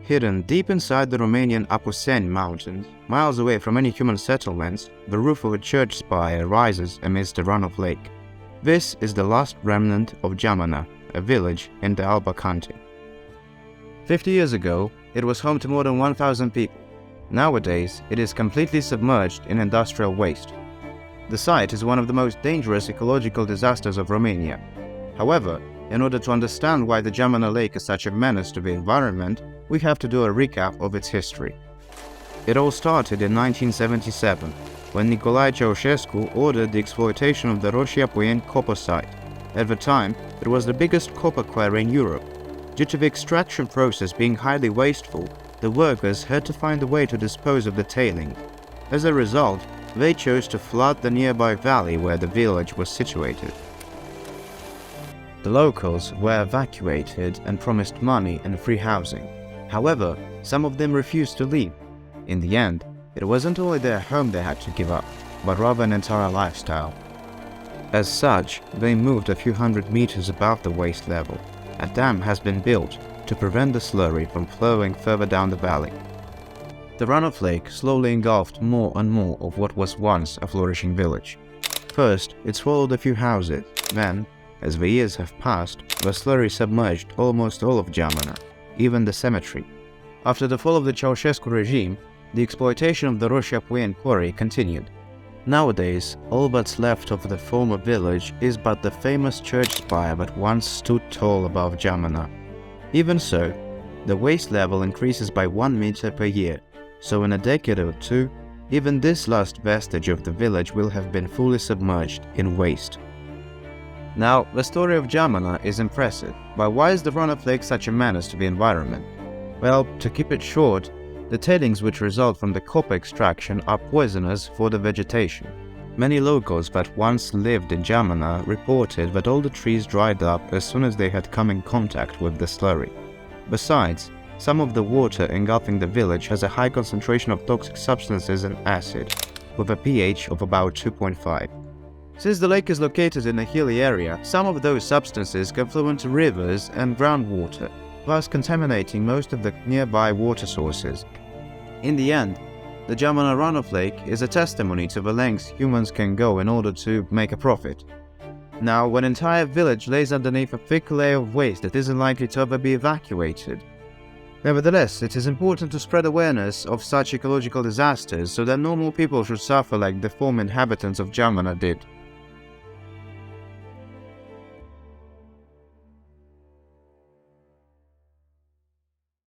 Hidden deep inside the Romanian Apuseni mountains, miles away from any human settlements, the roof of a church spire rises amidst a runoff lake. This is the last remnant of Geamana, a village in the Alba county. 50 years ago, it was home to more than 1,000 people. Nowadays, it is completely submerged in industrial waste. The site is one of the most dangerous ecological disasters of Romania. However, in order to understand why the Geamana Lake is such a menace to the environment, we have to do a recap of its history. It all started in 1977, when Nicolae Ceaușescu ordered the exploitation of the Roșia-Poieni copper site. At the time, it was the biggest copper quarry in Europe. Due to the extraction process being highly wasteful, the workers had to find a way to dispose of the tailing. As a result, they chose to flood the nearby valley where the village was situated. The locals were evacuated and promised money and free housing. However, some of them refused to leave. In the end, it wasn't only their home they had to give up, but rather an entire lifestyle. As such, they moved a few hundred meters above the waste level. A dam has been built to prevent the slurry from flowing further down the valley. The runoff lake slowly engulfed more and more of what was once a flourishing village. First, it swallowed a few houses. Then, as the years have passed, the slurry submerged almost all of Geamana, even the cemetery. After the fall of the Ceaușescu regime, the exploitation of the Roșia-Poieni quarry continued. Nowadays, all that's left of the former village is but the famous church spire that once stood tall above Geamana. Even so, the waste level increases by 1 meter per year, so in a decade or two, even this last vestige of the village will have been fully submerged in waste. Now, the story of Geamana is impressive, but why is the runoff lake such a menace to the environment? Well, to keep it short, the tailings which result from the copper extraction are poisonous for the vegetation. Many locals that once lived in Geamana reported that all the trees dried up as soon as they had come in contact with the slurry. Besides, some of the water engulfing the village has a high concentration of toxic substances and acid, with a pH of about 2.5. Since the lake is located in a hilly area, some of those substances can flow into rivers and groundwater, thus contaminating most of the nearby water sources. In the end, the Geamana runoff lake is a testimony to the lengths humans can go in order to make a profit. Now, when an entire village lays underneath a thick layer of waste that isn't likely to ever be evacuated. Nevertheless, it is important to spread awareness of such ecological disasters so that normal people should suffer like the former inhabitants of Geamana did.